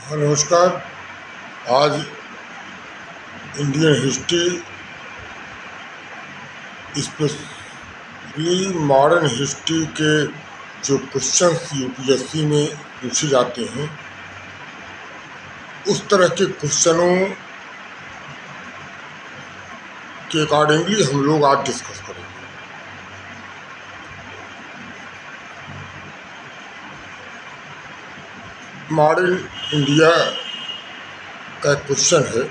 हाँ, नमस्कार। आज Indian history, specially modern history के जो क्वेश्चंस यूपीएससी में पूछे जाते हैं, उस तरह के क्वेश्चनों के अकॉर्डिंगली हम लोग आज डिस्कस करेंगे। मॉडर्न इंडिया का क्वेश्चन है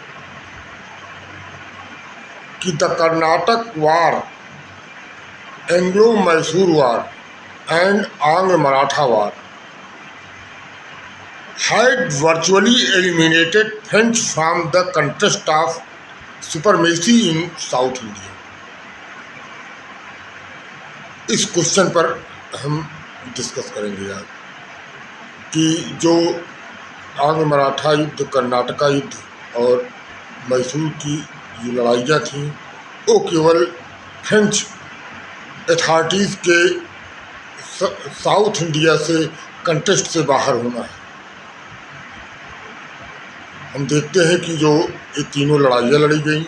कि the Karnataka war, Anglo Mysore war and Anglo-Maratha War had virtually eliminated French from the contest of supremacy in South India। इस क्वेश्चन पर हम डिस्कस करेंगे आज कि जो आंग्ल मराठा युद्ध, कर्नाटका युद्ध और मैसूर की जो लड़ाइयाँ थीं, वो केवल फ्रेंच अथॉरिटीज़ के साउथ इंडिया से कंटेस्ट से बाहर होना है। हम देखते हैं कि जो ये तीनों लड़ाइयाँ लड़ी गई,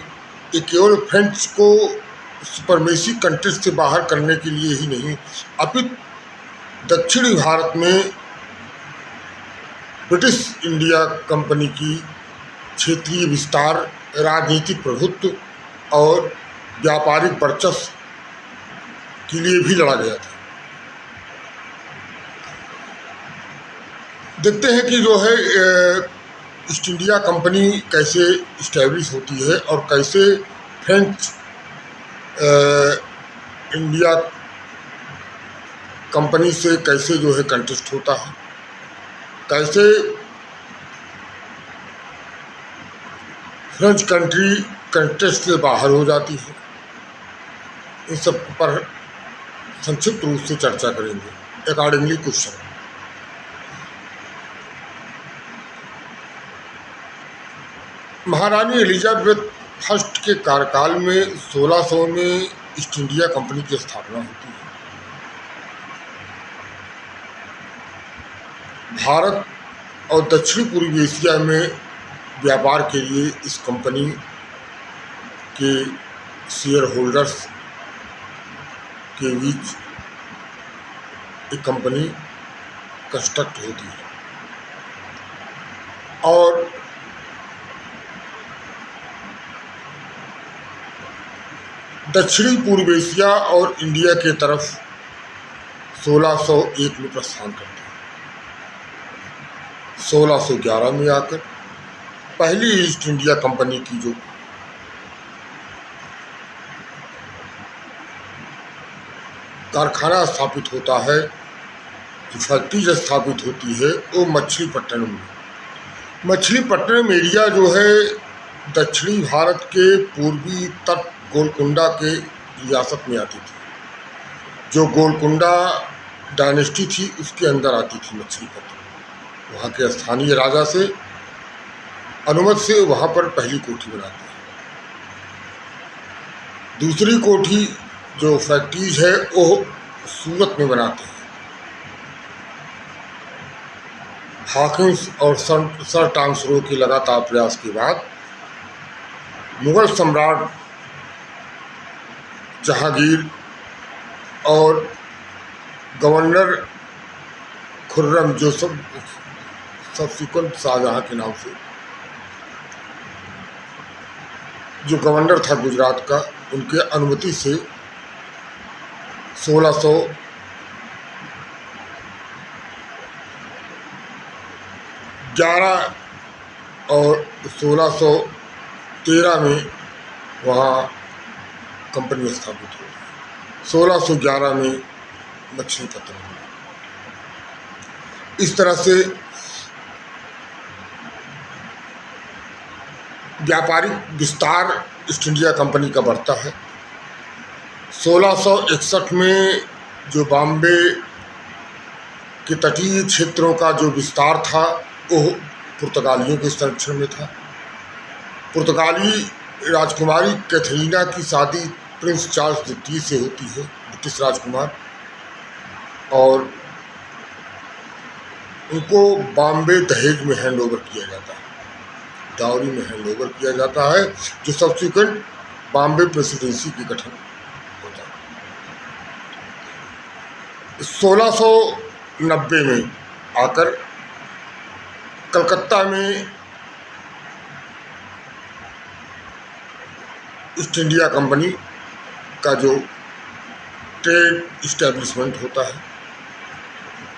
ये केवल फ्रेंच को सुपरमेसी कंटेस्ट से बाहर करने के लिए ही नहीं, अपितु दक्षिणी भारत में ब्रिटिश इंडिया कंपनी की क्षेत्रीय विस्तार, राजनीतिक प्रभुत्व और व्यापारिक वर्चस्व के लिए भी लड़ा गया था। देखते हैं कि जो है ईस्ट इंडिया कंपनी कैसे इस्टेब्लिश होती है और कैसे फ्रेंच इंडिया कंपनी से कैसे जो है कंटेस्ट होता है, कैसे फ्रेंच कंट्री कंटेस्ट से बाहर हो जाती है। इन सब पर संक्षिप्त रूप से चर्चा करेंगे। अकॉर्डिंगली क्वेश्चन, महारानी एलिजाबेथ फर्स्ट के कार्यकाल में 1600 में ईस्ट इंडिया कंपनी की स्थापना होती है। भारत और दक्षिण पूर्वी एशिया में व्यापार के लिए इस कंपनी के शेयर होल्डर्स के बीच एक कंपनी कंस्ट्रक्ट होती है और दक्षिणी पूर्व एशिया और इंडिया के तरफ 1601 में प्रस्थान करते हैं। 1611 में आकर पहली ईस्ट इंडिया कंपनी की जो कारखाना स्थापित होता है, जो फैक्ट्री स्थापित होती है, वो मछलीपट्टनम में। मछलीपट्टनम एरिया जो है दक्षिणी भारत के पूर्वी तट गोलकुंडा के रियासत में आती थी। जो गोलकुंडा डायनेस्टी थी उसके अंदर आती थी मछलीपट्टनम। वहाँ के स्थानीय राजा से अनुमति से वहाँ पर पहली कोठी बनाते हैं। दूसरी कोठी जो फैक्ट्रीज है वो सूरत में बनाते हैं। हॉकिंस और सर टॉमस्रो के लगातार प्रयास के बाद मुगल सम्राट जहांगीर और गवर्नर खुर्रम, जो सब्सिक्वेंट शाहजहां के नाम से जो गवर्नर था गुजरात का, उनके अनुमति से 1611 और 1613 में वहाँ कंपनी स्थापित हुई। 1611 में मछलीपट्टनम। इस तरह से व्यापारिक विस्तार ईस्ट इंडिया कंपनी का बढ़ता है। 1661 में जो बॉम्बे के तटीय क्षेत्रों का जो विस्तार था वो पुर्तगालियों के संरक्षण में था। पुर्तगाली राजकुमारी कैथरीना की शादी प्रिंस चार्ल्स द्वितीय से होती है, ब्रिटिश राजकुमार, और उनको बॉम्बे दहेज में हैंड ओवर किया जाता है, डाउरी में हैंड ओवर किया जाता है, जो सब्सिक्वेंट बॉम्बे प्रेसिडेंसी के गठन होता है। 1690 में आकर कलकत्ता में ईस्ट इंडिया कंपनी का जो ट्रेड इस्टेब्लिशमेंट होता है,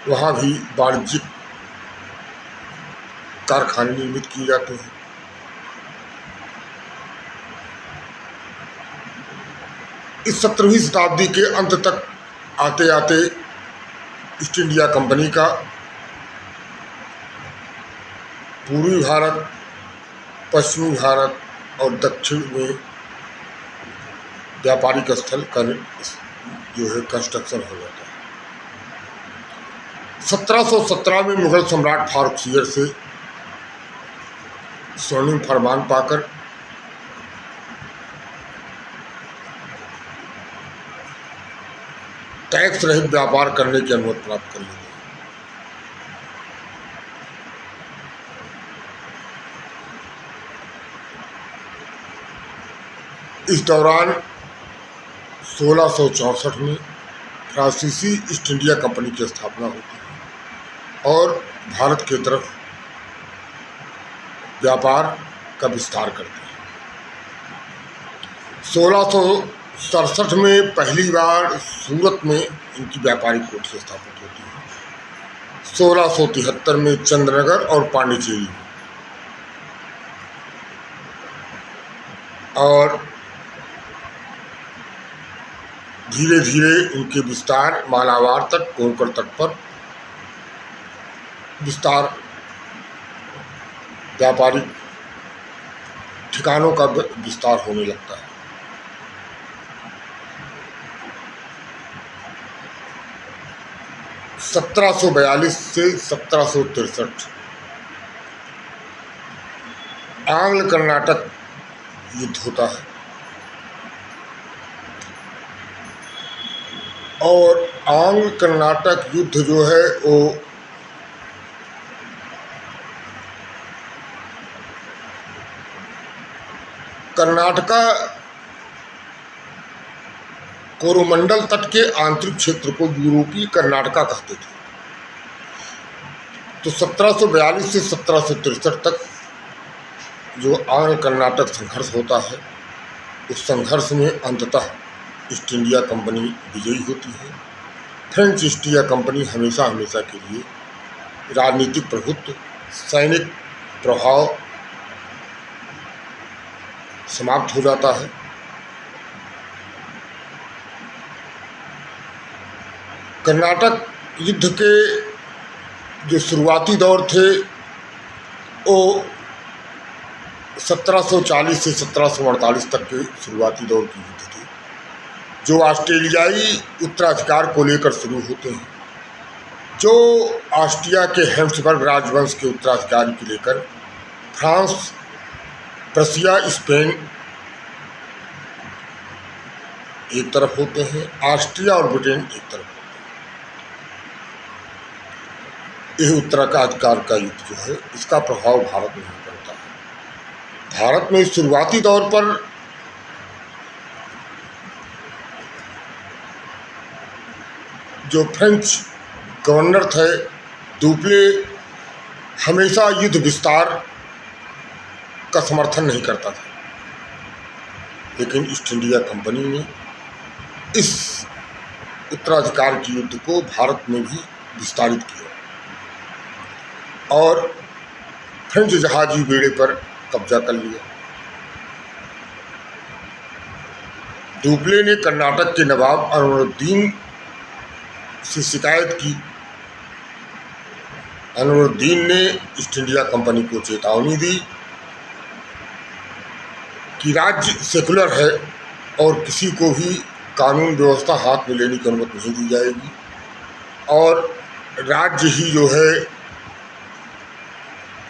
वहाँ भी वाणिज्यिक कारखाने निर्मित किए जाते हैं। इस 17वीं शताब्दी के अंत तक आते आते ईस्ट इंडिया कंपनी का पूर्वी भारत, पश्चिमी भारत और दक्षिण में व्यापारिक स्थल का जो है कंस्ट्रक्शन हो जाता है। 1717 में मुगल सम्राट फारुखसियर से स्वर्णिम फरमान पाकर टैक्स रहित व्यापार करने की अनुमति प्राप्त कर ली गई। इस दौरान 1664 में फ्रांसीसी ईस्ट इंडिया कंपनी की स्थापना होती है और भारत की तरफ व्यापार का विस्तार करते हैं। 1667 में पहली बार सूरत में इनकी व्यापारिक कोठी स्थापित होती है। 1673 में चंद्रनगर और पांडिचेरी, और धीरे धीरे उनके विस्तार मालाबार तक, कोंकण तट पर विस्तार, व्यापारिक ठिकानों का विस्तार होने लगता है। 1742 से 1763 आंग्ल कर्नाटक युद्ध होता है और आंग्ल कर्नाटक युद्ध जो है वो कर्नाटका कोरोमंडल तट के आंतरिक क्षेत्र को यूरोपीय कर्नाटका कहते थे। तो 1742 से 1763 तक जो आंग्ल कर्नाटक संघर्ष होता है, उस संघर्ष में अंततः ईस्ट इंडिया कंपनी विजयी होती है। फ्रेंच ईस्ट इंडिया कंपनी हमेशा हमेशा के लिए राजनीतिक प्रभुत्व, सैनिक प्रभाव समाप्त हो जाता है। कर्नाटक युद्ध के जो शुरुआती दौर थे वो 1740 से 1748 तक के शुरुआती दौर की युद्ध थे, जो ऑस्ट्रेलियाई उत्तराधिकार को लेकर शुरू होते हैं, जो ऑस्ट्रिया के हैब्सबर्ग राजवंश के उत्तराधिकारी को लेकर फ्रांस, प्रशिया, स्पेन एक तरफ होते हैं, ऑस्ट्रिया और ब्रिटेन एक तरफ होते हैं। यह उत्तराधिकार का युद्ध जो है, इसका प्रभाव भारत में नहीं पड़ता है। भारत में शुरुआती दौर पर जो फ्रेंच गवर्नर थे डुप्ले, हमेशा युद्ध विस्तार का समर्थन नहीं करता था, लेकिन ईस्ट इंडिया कंपनी ने इस उत्तराधिकार के युद्ध को भारत में भी विस्तारित किया और फ्रेंच जहाजी बेड़े पर कब्जा कर लिया। डुप्ले ने कर्नाटक के नवाब अनवरुद्दीन से शिकायत की। अनवरुद्दीन ने ईस्ट इंडिया कंपनी को चेतावनी दी कि राज्य सेकुलर है और किसी को भी कानून व्यवस्था हाथ में लेने की अनुमति नहीं दी जाएगी और राज्य ही जो है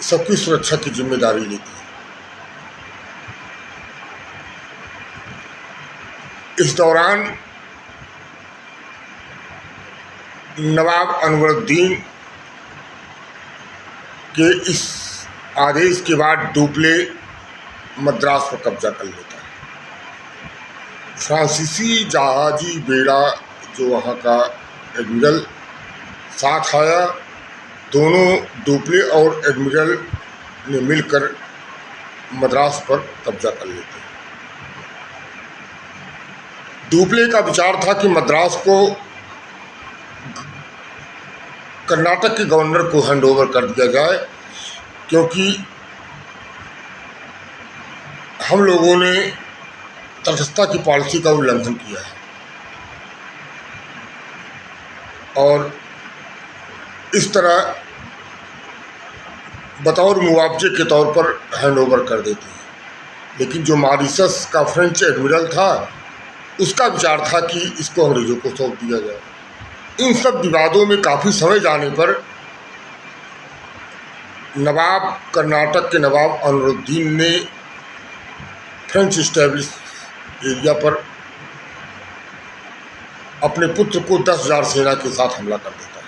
सबकी सुरक्षा की जिम्मेदारी लेती है। इस दौरान नवाब अनवरुद्दीन कि इस आदेश के बाद डुप्ले मद्रास पर कब्जा कर लेता है। फ्रांसीसी जहाजी बेड़ा जो वहाँ का एडमिरल साथ आया, दोनों डुप्ले और एडमिरल ने मिलकर मद्रास पर कब्जा कर लेते हैं। डुप्ले का विचार था कि मद्रास को कर्नाटक के गवर्नर को हैंडओवर कर दिया जाए, क्योंकि हम लोगों ने तटस्थता की पॉलिसी का उल्लंघन किया है और इस तरह बतौर मुआवजे के तौर पर हैंडओवर कर देते हैं। लेकिन जो मॉरिशस का फ्रेंच एडमिरल था, उसका विचार था कि इसको अंग्रेज़ों को सौंप दिया जाए। इन सब विवादों में काफ़ी समय जाने पर नवाब कर्नाटक के नवाब अनवरुद्दीन ने फ्रेंच स्टैब्लिश एरिया पर अपने पुत्र को 10,000 सेना के साथ हमला कर देता है।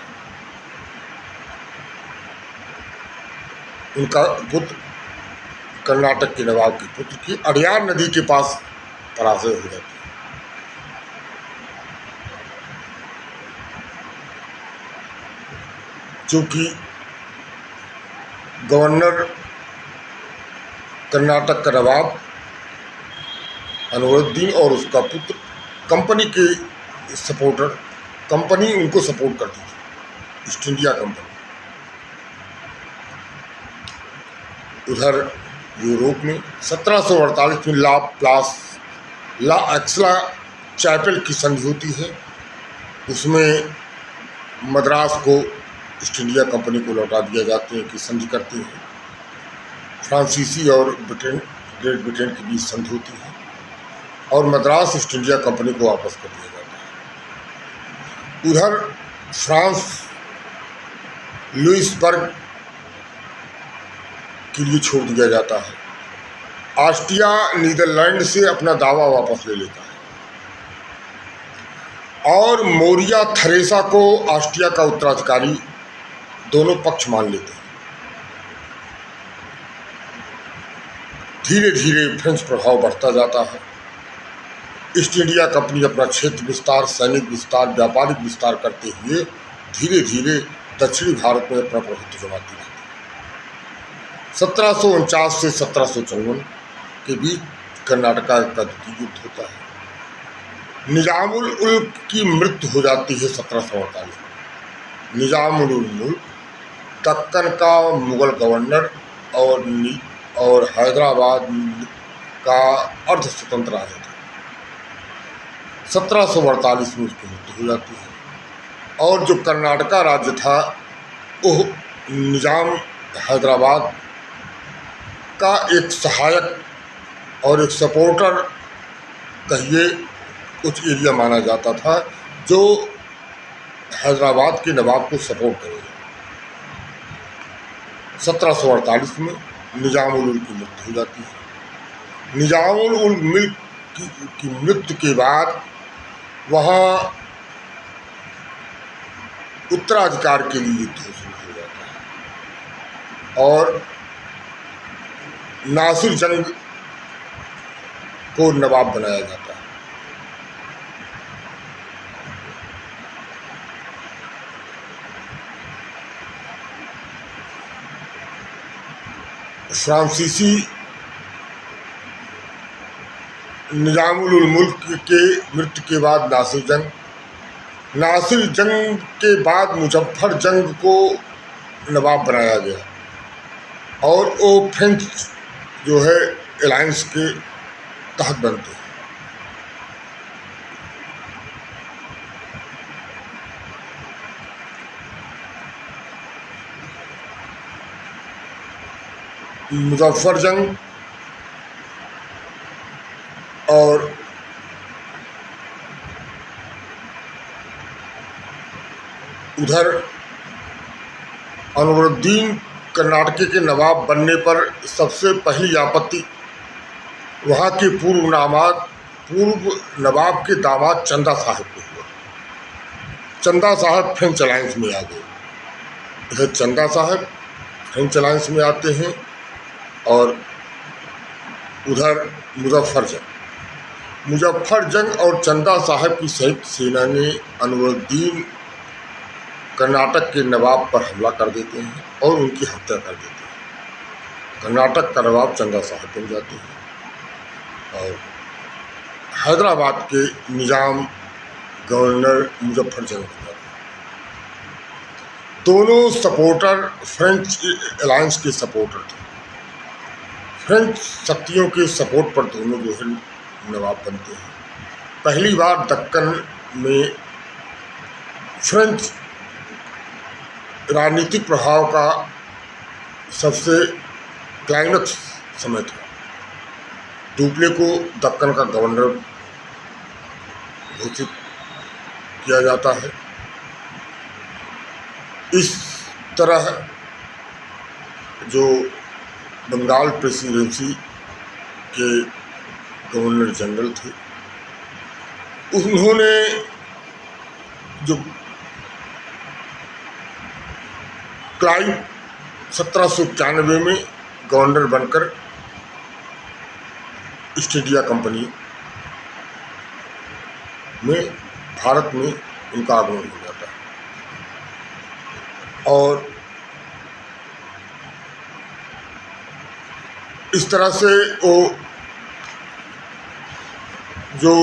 उनका पुत्र कर्नाटक के नवाब के पुत्र की अड़यार नदी के पास पराजय हो जाती है। चूँकि गवर्नर कर्नाटक का नवाब अनवरुद्दीन और उसका पुत्र कंपनी के सपोर्टर, कंपनी उनको सपोर्ट करती थी, ईस्ट इंडिया कंपनी। उधर यूरोप में 1748 में ला एक्सला चैपल की संधि होती है। उसमें मद्रास को ईस्ट इंडिया कंपनी को लौटा दिया जाते हैं कि संधि करते हैं। फ्रांसीसी और ग्रेट ब्रिटेन के बीच संधि होती है और मद्रास ईस्ट इंडिया कंपनी को वापस कर दिया जाता है। उधर फ्रांस लुइसबर्ग के लिए छोड़ दिया जाता है। ऑस्ट्रिया नीदरलैंड से अपना दावा वापस ले लेता है और मोरिया थरेसा को ऑस्ट्रिया का उत्तराधिकारी दोनों पक्ष मान लेते हैं। धीरे धीरे फ्रेंच प्रभाव बढ़ता जाता है। ईस्ट इंडिया कंपनी अपना क्षेत्र विस्तार, सैनिक विस्तार, व्यापारिक विस्तार करते हुए धीरे धीरे दक्षिणी भारत में अपना प्रभुत्व जमाती रहती है। 1749 से 1754 के बीच कर्नाटका का द्वितीय युद्ध होता है। निजामुल उल्क की मृत्यु हो जाती है 1748 में। निजामुल मुल्क दक्कन का मुगल गवर्नर और हैदराबाद का अर्ध स्वतंत्र राजा था। 1748 में उसकी मृत्यु हो जाती है और जो कर्नाटका राज्य था वो निजाम हैदराबाद का एक सहायक और एक सपोर्टर कहिए कुछ एरिया माना जाता था, जो हैदराबाद के नवाब को सपोर्ट करेगा। 1748 में निजामुल उल्क की मृत्यु हो जाती है। निजामुल उल्क की मृत्यु के बाद वहाँ उत्तराधिकार के लिए युद्ध शुरू हो जाता है और नासिर जंग को नवाब बनाया जाता है। फ्रांसीसी निजामुल मुल्क के मृत्यु के बाद नासिर जंग के बाद मुजफ्फर जंग को नवाब बनाया गया और वो फ्रेंच जो है अलायंस के तहत बनते हैं। मुजफ्फर जंग और उधर अनवरुद्दीन कर्नाटक के नवाब बनने पर सबसे पहली आपत्ति वहाँ के पूर्व नवाब के दामाद चंदा साहब को हुआ। चंदा साहब फ्रेंच अलायंस में आ गए। इधर चंदा साहब फ्रेंच अलायंस में आते हैं। और उधर मुजफ्फरजंग और चंदा साहब की संयुक्त सेना ने अनवरुद्दीन कर्नाटक के नवाब पर हमला कर देते हैं और उनकी हत्या कर देते हैं। कर्नाटक का नवाब चंदा साहब बन जाते हैं और हैदराबाद के निजाम गवर्नर मुजफ्फरजंग बन जाते हैं। दोनों सपोर्टर फ्रेंच अलायंस के सपोर्टर थे। फ्रेंच शक्तियों के सपोर्ट पर दोनों जो है नवाब बनते हैं। पहली बार दक्कन में फ्रेंच राजनीतिक प्रभाव का सबसे क्लाइमेक्स समय था। डुप्ले को दक्कन का गवर्नर घोषित किया जाता है। इस तरह जो बंगाल प्रेसिडेंसी के गवर्नर जनरल थे, उन्होंने जो क्लाइव 1791 में गवर्नर बनकर ईस्ट इंडिया कंपनी में भारत में उनका आगमन हो जाता है। और इस तरह से वो जो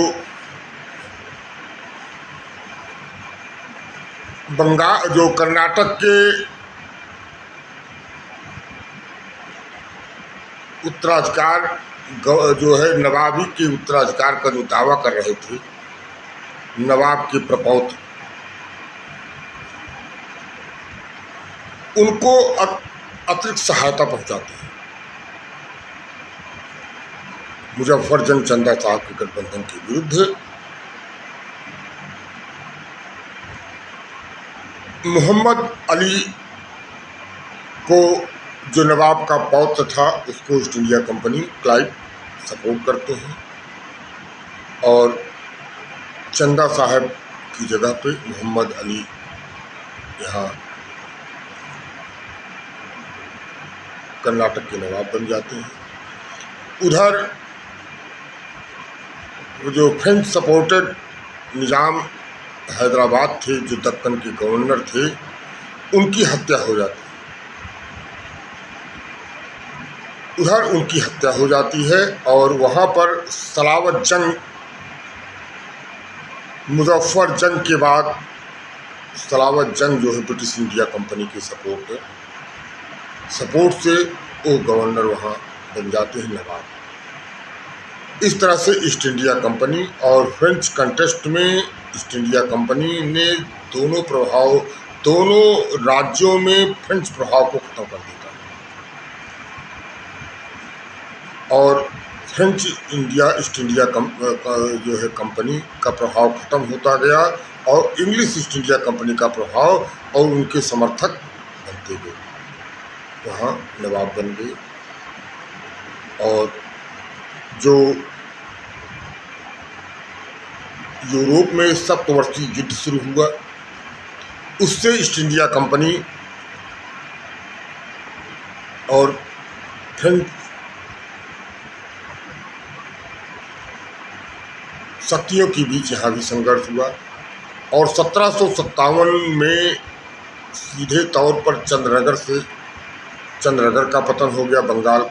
जो कर्नाटक के उत्तराधिकार जो है नवाबी के उत्तराधिकार का जो दावा कर रहे थे नवाब के प्रपौत्र, उनको अतिरिक्त सहायता पहुंचाते हैं। मुजफ्फरजंग चंदा साहब के गठबंधन के विरुद्ध मोहम्मद अली को, जो नवाब का पौत्र था, उसको east India company Clive support करते हैं और चंदा साहब की जगह पे मोहम्मद अली यहाँ कर्नाटक के नवाब बन जाते हैं। उधर जो फ्रेंच सपोर्टेड निजाम हैदराबाद थे, जो दक्कन के गवर्नर थे, उनकी हत्या हो जाती है। उधर उनकी हत्या हो जाती है और वहाँ पर सलावत जंग, मुजफ्फरजंग के बाद सलावत जंग जो है ब्रिटिश इंडिया कंपनी के सपोर्ट से वो गवर्नर वहाँ बन जाते हैं नवाब। इस तरह से ईस्ट इंडिया कंपनी और फ्रेंच कंटेस्ट में ईस्ट इंडिया कंपनी ने दोनों राज्यों में फ्रेंच प्रभाव को खत्म कर दिया और फ्रेंच ईस्ट इंडिया जो है कंपनी का प्रभाव खत्म होता गया और इंग्लिश ईस्ट इंडिया कंपनी का प्रभाव और उनके समर्थक बनते गए, वहाँ नवाब बन गए। और जो यूरोप में सप्तवर्षीय युद्ध शुरू हुआ, उससे ईस्ट इंडिया कंपनी और फ्रेंच शक्तियों के बीच यहाँ भी संघर्ष हुआ और 1757 में सीधे तौर पर चंद्रनगर का पतन हो गया बंगाल।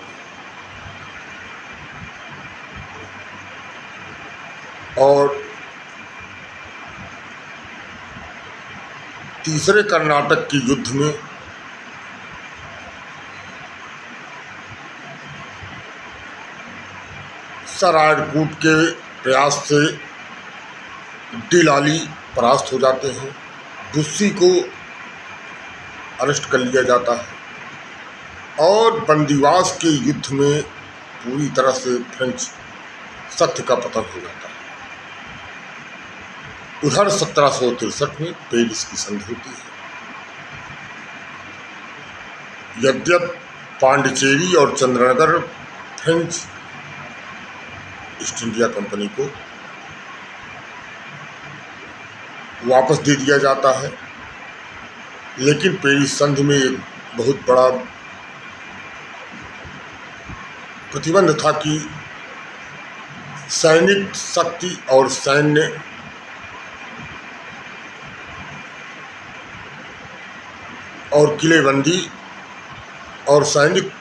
और तीसरे कर्नाटक के युद्ध में सरायरकूट के प्रयास से डिलाली परास्त हो जाते हैं। बुस्सी को अरेस्ट कर लिया जाता है और बंदीवास के युद्ध में पूरी तरह से फ्रेंच शक्ति का पतन हो जाता है। उधर 1763 में पेरिस की संधि होती है। यद्यप पांडिचेरी और Chandernagore French East India company को वापस दे दिया जाता है, लेकिन पेरिस संधि में एक बहुत बड़ा प्रतिबंध था कि सैनिक शक्ति और सैन्य और किलेबंदी और सैनिक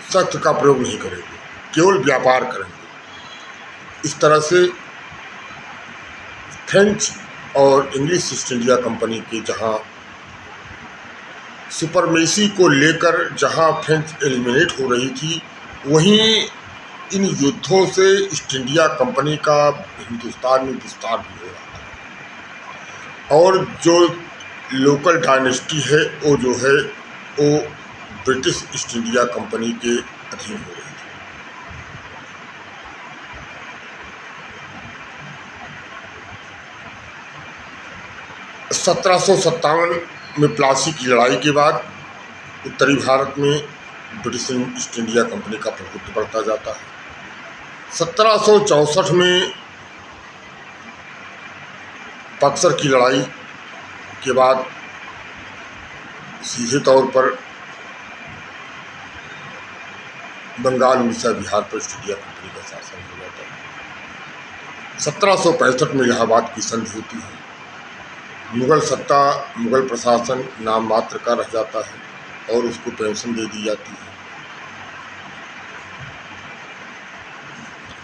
शस्त्र का प्रयोग नहीं करेंगे, केवल व्यापार करेंगे। इस तरह से फ्रेंच और इंग्लिश ईस्ट इंडिया कंपनी के जहां सुपरमेसी को लेकर जहां फ्रेंच एलिमिनेट हो रही थी, वहीं इन युद्धों से ईस्ट इंडिया कंपनी का हिंदुस्तान में विस्तार भी हो रहा था और जो लोकल डायनेस्टी है वो जो है वो ब्रिटिश ईस्ट इंडिया कंपनी के अधीन हो रही थी। 1757 में प्लासी की लड़ाई के बाद उत्तरी भारत में ब्रिटिश ईस्ट इंडिया कंपनी का प्रभुत्व बढ़ता जाता है। 1764 में बक्सर की लड़ाई के बाद सीधे तौर पर बंगाल, उड़ीसा, बिहार पर ईस्ट इंडिया कंपनी का शासन हो जाता है। 1765 में इलाहाबाद की संधि होती है। मुगल सत्ता, मुगल प्रशासन नाम मात्र का रह जाता है और उसको पेंशन दे दी जाती है,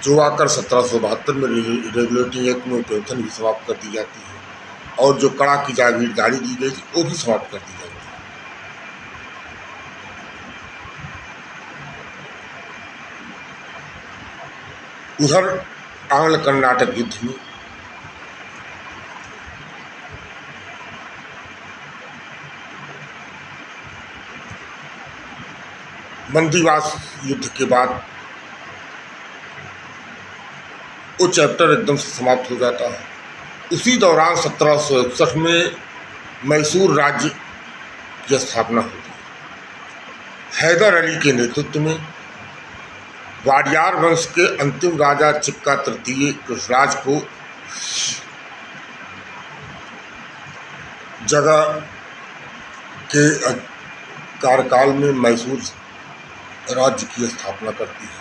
जो आकर 1772 में रेगुलेटिंग एक्ट में पेंशन भी समाप्त कर दी जाती है और जो कड़ा की जागीरदारी दी गई थी वो भी समाप्त कर दी जाती है। उधर आंग्ल कर्नाटक युद्ध में बंदीवास युद्ध के बाद वो चैप्टर एकदम से समाप्त हो जाता है। उसी दौरान 1761 में मैसूर राज्य की स्थापना होती है। हैदर अली के नेतृत्व में वाडियार वंश के अंतिम राजा चिक्का तृतीय कृष्णराज को जगह के कार्यकाल में मैसूर राज्य की स्थापना करती है।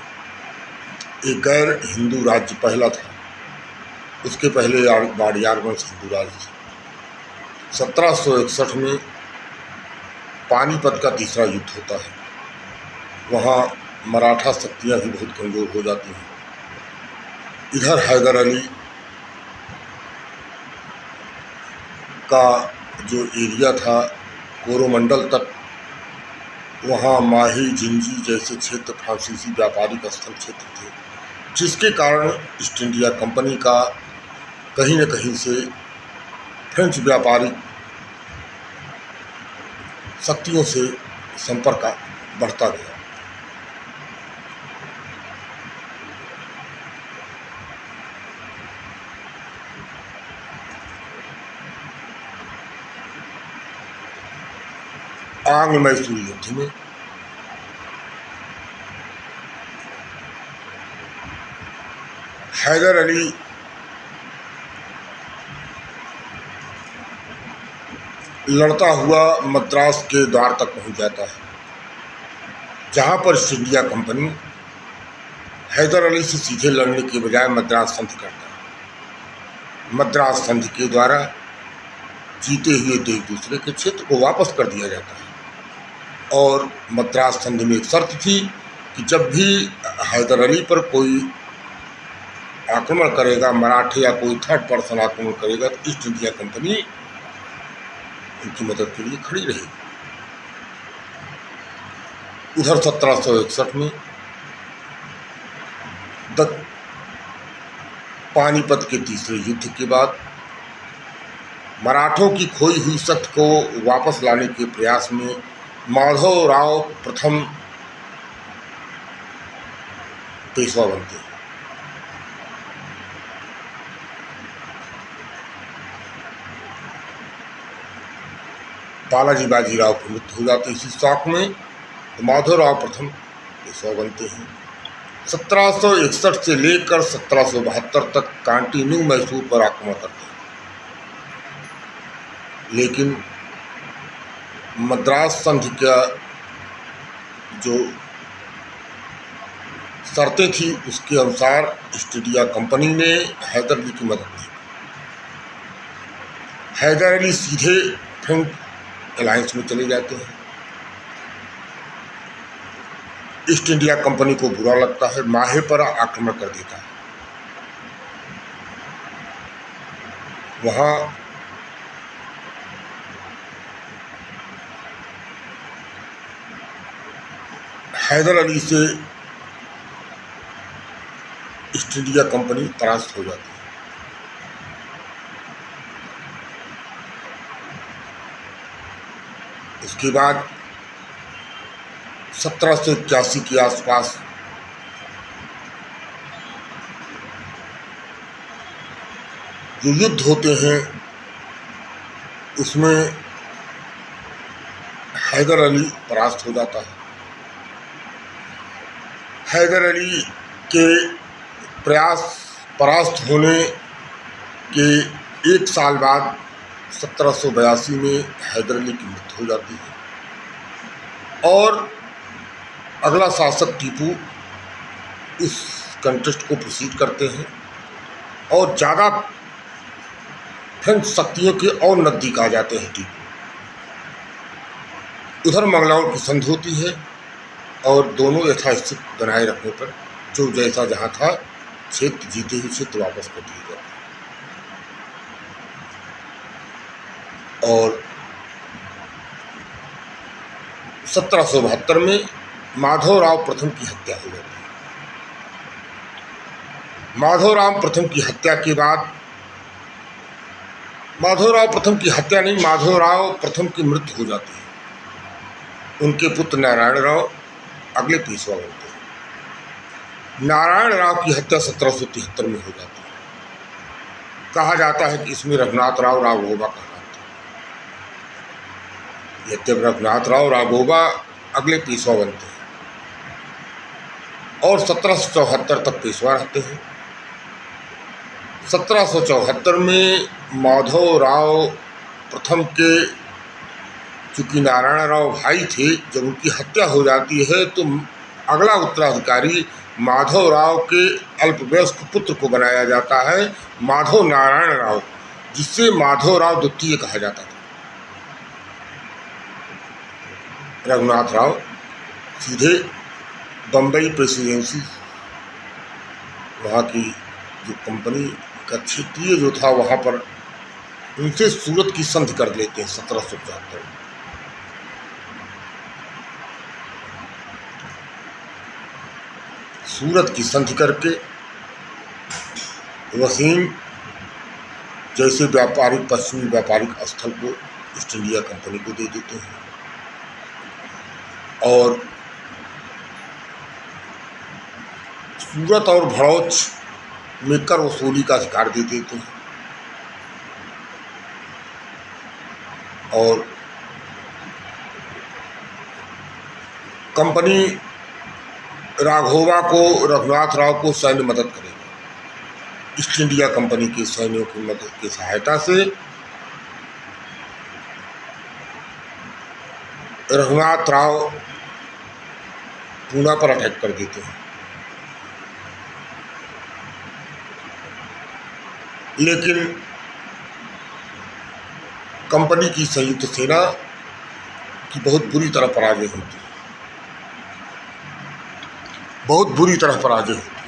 एक गैर हिंदू राज्य पहला था, उसके पहले वाडियार वंश हिंदू राज्य था। 1761 में पानीपत का तीसरा युद्ध होता है। वहाँ मराठा शक्तियाँ भी बहुत कमज़ोर हो जाती हैं। इधर हैदर अली का जो एरिया था कोरोमंडल तक, वहाँ माही, जिंजी जैसे क्षेत्र फ्रांसीसी व्यापारिक स्थल क्षेत्र थे, जिसके कारण ईस्ट इंडिया कंपनी का कहीं न कहीं से फ्रेंच व्यापारिक शक्तियों से संपर्क बढ़ता गया। आंग्ल मैसूर युद्ध में हैदर अली लड़ता हुआ मद्रास के द्वार तक पहुंच जाता है, जहां पर East India company Hyder Ali से सीधे लड़ने के बजाय मद्रास संधि करता है। मद्रास संधि के द्वारा जीते हुए एक दूसरे के क्षेत्र को वापस कर दिया जाता है और मद्रास संधि में एक शर्त थी कि जब भी हैदर अली पर कोई आक्रमण करेगा, मराठे या कोई थर्ड पर्सन आक्रमण करेगा, तो ईस्ट इंडिया कंपनी उनकी मदद के लिए खड़ी रहेगी। उधर 1761 में पानीपत के तीसरे युद्ध के बाद मराठों की खोई हुई शक्ति को वापस लाने के प्रयास में माधवराव प्रथम पेशवा बनते हैं। बालाजी बाजीराव की मृत्यु हो जाती है इसी शौक में, तो माधवराव प्रथम पेशवा बनते हैं। 1761 से लेकर 1772 तक कंटिन्यू मैसूर पर आक्रमण करते हैं, लेकिन मद्रास संधि का जो शर्तें थी उसके अनुसार ईस्ट इंडिया कंपनी ने हैदर अली की मदद नहीं की। हैदर अली सीधे फ्रेंच अलायंस में चले जाते हैं। ईस्ट इंडिया कंपनी को बुरा लगता है, माहे पर आक्रमण कर देता है। वहाँ हैदर अली से ईस्ट इंडिया कंपनी परास्त हो जाती है। उसके बाद 1781 के आसपास जो युद्ध होते हैं उसमें हैदर अली परास्त हो जाता है। हैदर अली के परास्त होने के एक साल बाद 1782 में हैदर अली की मृत्यु हो जाती है और अगला शासक टीपू इस कंटेस्ट को प्रोसीड करते हैं और ज़्यादा फ्रेंच शक्तियों के और नज़दीक आ जाते हैं टीपू। उधर मंगलौर की संधि होती है और दोनों यथास्थित बनाए रखने पर जो जैसा जहाँ था क्षेत्र जीते ही क्षेत्र वापस कर दिए जाते और 1772 में माधवराव प्रथम की हत्या हो जाती है। माधवराव प्रथम की हत्या के बाद माधवराव प्रथम की मृत्यु हो जाती है। उनके पुत्र नारायण राव अगले पेशवा बनते हैं। नारायण राव की हत्या 1773 में हो जाती है। कहा जाता है कि इसमें रघुनाथ राव राघोबा का हाथ था। यद्यपि रघुनाथ राव राघोबा अगले पेशवा बनते हैं और 1774 तक पेशवा रहते हैं। 1774 में माधवराव प्रथम के चूँकि नारायण राव भाई थे, जब उनकी हत्या हो जाती है तो अगला उत्तराधिकारी माधवराव के अल्पवयस्क पुत्र को बनाया जाता है, माधव नारायण राव, जिससे माधवराव द्वितीय कहा जाता था। रघुनाथ राव सीधे बम्बई प्रेसिडेंसी, वहाँ की जो कंपनी का क्षेत्रीय जो था वहाँ पर उनसे सूरत की संधि कर लेते हैं 1775 में। सूरत की संधि करके वसीम जैसे पश्चिमी व्यापारिक स्थल को ईस्ट इंडिया कंपनी को दे देते हैं और सूरत और भड़ौच में कर वसूली का अधिकार दे देते हैं और कंपनी रघुनाथ राव को सैन्य मदद करेगी। ईस्ट इंडिया कंपनी के सैनिकों की मदद की सहायता से रघुनाथ राव पूना पर अटैक कर देते हैं, लेकिन कंपनी की संयुक्त सेना की बहुत बुरी तरह पराजय होती है, बहुत बुरी तरह पराजय होती है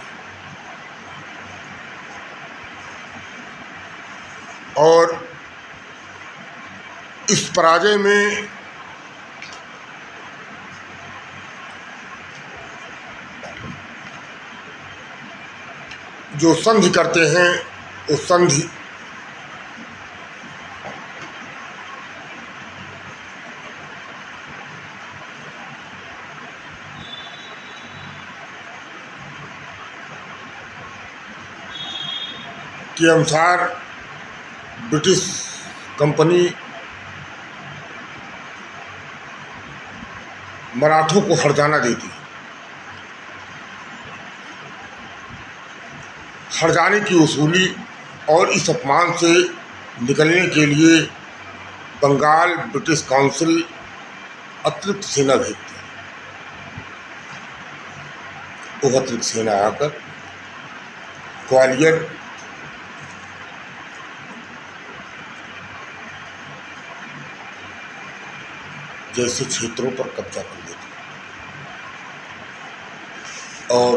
और इस पराजय में जो संधि करते हैं उस संधि के अनुसार ब्रिटिश कंपनी मराठों को हर्जाना देती। हर्जाने की वसूली और इस अपमान से निकलने के लिए बंगाल ब्रिटिश काउंसिल अतिरिक्त सेना भेजती है। वो अतिरिक्त सेना आकर ग्वालियर जैसे क्षेत्रों पर कब्जा कर लेती और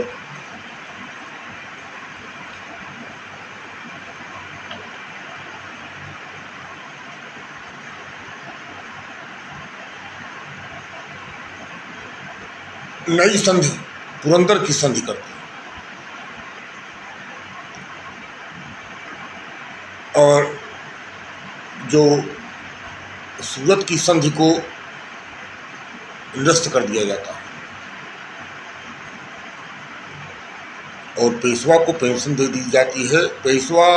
नई संधि पुरंदर की संधि करते और जो सूरत की संधि को निरस्त कर दिया जाता है और पेशवा को पेंशन दे दी जाती है। पेशवा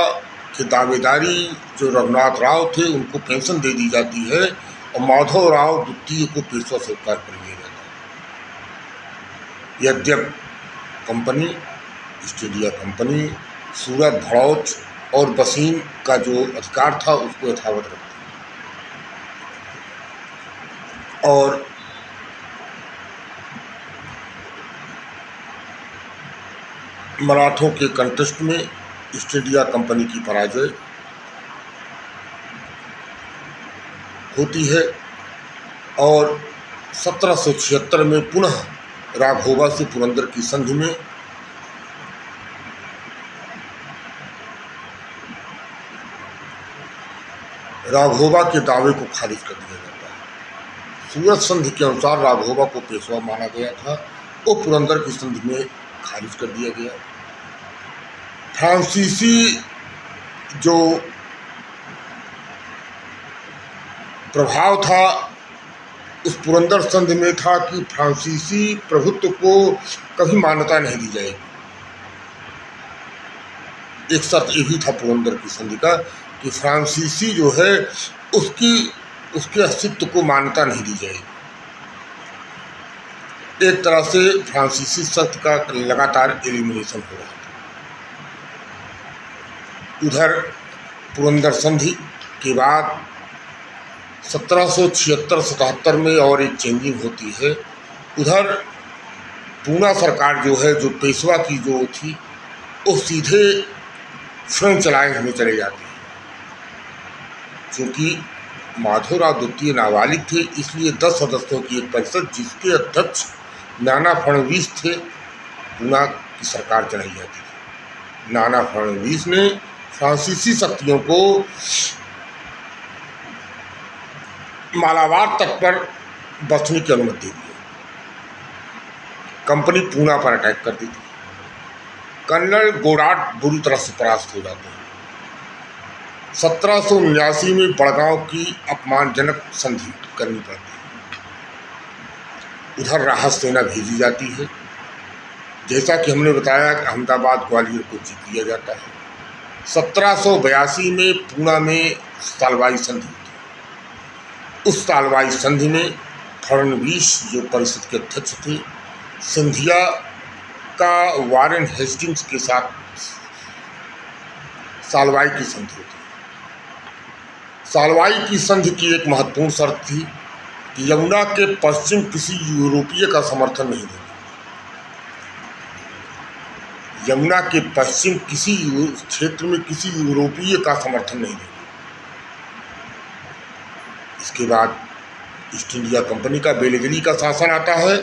की दावेदारी जो रघुनाथ राव थे उनको पेंशन दे दी जाती है और माधव राव द्वितीय को पेशवा स्वीकार कर लिया जाता है। यद्यप कंपनी ईस्ट इंडिया कंपनी सूरत, भड़ौच और बसीन का जो अधिकार था उसको यथावत रखती और मराठों के कंटेस्ट में ईस्ट इंडिया कंपनी की पराजय होती है और 1776 में पुनः राघोबा से पुरंदर की संधि में राघोबा के दावे को खारिज कर दिया जाता है। सूरत संधि के अनुसार राघोबा को पेशवा माना गया था, वो पुरंदर की संधि में खारिज कर दिया गया। फ्रांसीसी जो प्रभाव था उस पुरंदर संधि में था कि फ्रांसीसी प्रभुत्व को कभी मान्यता नहीं दी जाएगी। एक शर्त ये भी था पुरंदर की संधि का कि फ्रांसीसी जो है उसके अस्तित्व को मान्यता नहीं दी जाएगी। एक तरह से फ्रांसीसी शब्द का लगातार एलिमिनेशन हो रहा था। उधर पुरंदर संधि के बाद 1776-77 में और एक चेंजिंग होती है। उधर पूना सरकार जो है, जो पेशवा की जो थी, वो सीधे फ्रेंच अलायंस में चले जाती है। क्योंकि माधवराव द्वितीय नाबालिग थे, इसलिए 10 सदस्यों की एक परिषद जिसके अध्यक्ष नाना फडणवीस थे, पूना की सरकार चलाई जाती थी। नाना फडणवीस ने फ्रांसीसी शक्तियों को मालाबार तक पर बसने की अनुमति दी। कंपनी पूना पर अटैक कर दी थी। कर्नल गोडार्ट बुरी तरह से परास्त हो जाते हैं। 1779 में बड़गांव की अपमानजनक संधि करनी पड़ती है। उधर राहत सेना भेजी जाती है। जैसा कि हमने बताया कि अहमदाबाद ग्वालियर को जीत लिया जाता है। 1782 में पूना में सालवाई संधि होती है। उस सालवाई संधि में फडणवीस जो परिषद के अध्यक्ष थे, सिंधिया का वारेन हेस्टिंग्स के साथ सालवाई की संधि होती है। सालवाई की संधि की एक महत्वपूर्ण शर्त थी कि यमुना के पश्चिम किसी यूरोपीय का समर्थन नहीं देगा। यमुना के पश्चिम किसी क्षेत्र में किसी यूरोपीय का समर्थन नहीं देगा। इसके बाद ईस्ट इंडिया कंपनी का बेलेजली का शासन आता है।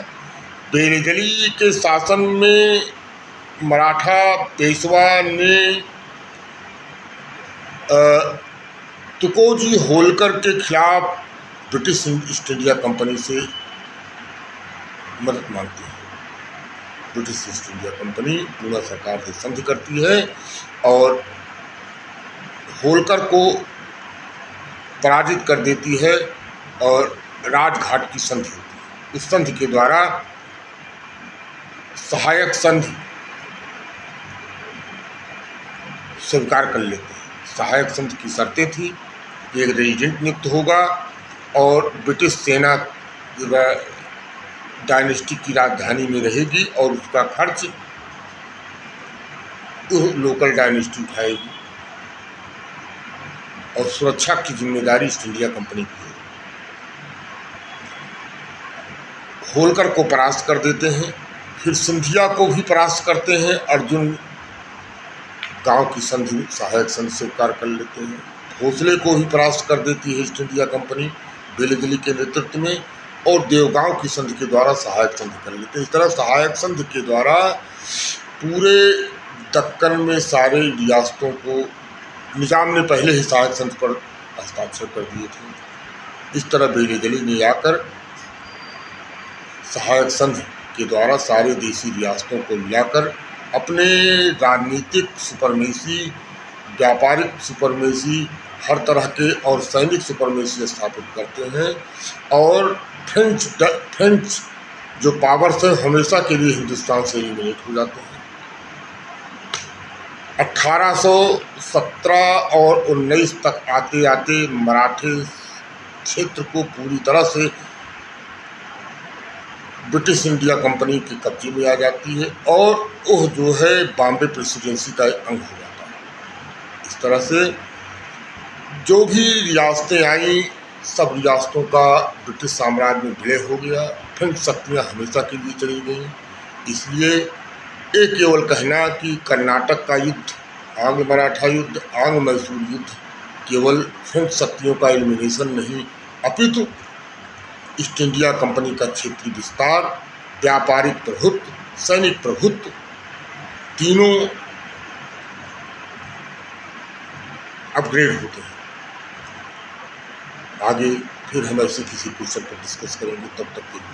बेलेजली के शासन में मराठा पेशवा ने तुकोजी होलकर के खिलाफ ब्रिटिश ईस्ट इंडिया कंपनी से मदद मांगती है। British east India company Poona सरकार से संधि करती है और होलकर को पराजित कर देती है और राजघाट की संधि होती है। इस संधि के द्वारा सहायक संधि स्वीकार कर लेते हैं। सहायक संधि की शर्तें थी कि एक रेजिडेंट नियुक्त होगा और ब्रिटिश सेना डायनेस्टी की राजधानी में रहेगी और उसका खर्च लोकल डायनेस्टी उठाएगी और सुरक्षा की जिम्मेदारी ईस्ट इंडिया कंपनी की है। होलकर को परास्त कर देते हैं। फिर सिंधिया को भी परास्त करते हैं। अर्जुन गांव की संधि सहायक संधि स्वीकार कर लेते हैं। भोसले को भी परास्त कर देती है ईस्ट इंडिया कंपनी बेलेजली के नेतृत्व में, और देवगांव की संधि के द्वारा सहायक संधि कर लेते हैं। इस तरह सहायक संधि के द्वारा पूरे दक्कन में सारे रियासतों को निजाम ने पहले ही सहायक संधि पर हस्ताक्षर कर दिए थे। इस तरह बेलेजली ने आकर सहायक संधि के द्वारा सारे देशी रियासतों को मिलाकर अपने राजनीतिक सुपरमेसी, व्यापारिक सुपरमेसी, हर तरह के और सैनिक सुपरमेसी स्थापित करते हैं, और फ्रेंच जो पावर्स है हमेशा के लिए हिंदुस्तान से एलिमिनेट हो जाते हैं। 1817 और 19 तक आते आते मराठे क्षेत्र को पूरी तरह से ब्रिटिश इंडिया कंपनी के कब्जे में आ जाती है, और वह जो है बॉम्बे प्रेसिडेंसी का एक अंग हो जाता है। इस तरह से जो भी रियासतें आईं, सब रियासतों का ब्रिटिश साम्राज्य में विलय हो गया। फ्रेंच शक्तियाँ हमेशा के लिए चली गईं। इसलिए ये केवल कहना कि कर्नाटक का युद्ध, आंग्ल मराठा युद्ध, आंग्ल मैसूर युद्ध केवल फ्रेंच शक्तियों का एलिमिनेशन नहीं, अपितु ईस्ट इंडिया कंपनी का क्षेत्रीय विस्तार, व्यापारिक प्रभुत्व, सैनिक प्रभुत्व, तीनों अपग्रेड होते हैं। आगे फिर हम ऐसे किसी क्वेश्चन पर डिस्कस करेंगे। तब तक के लिए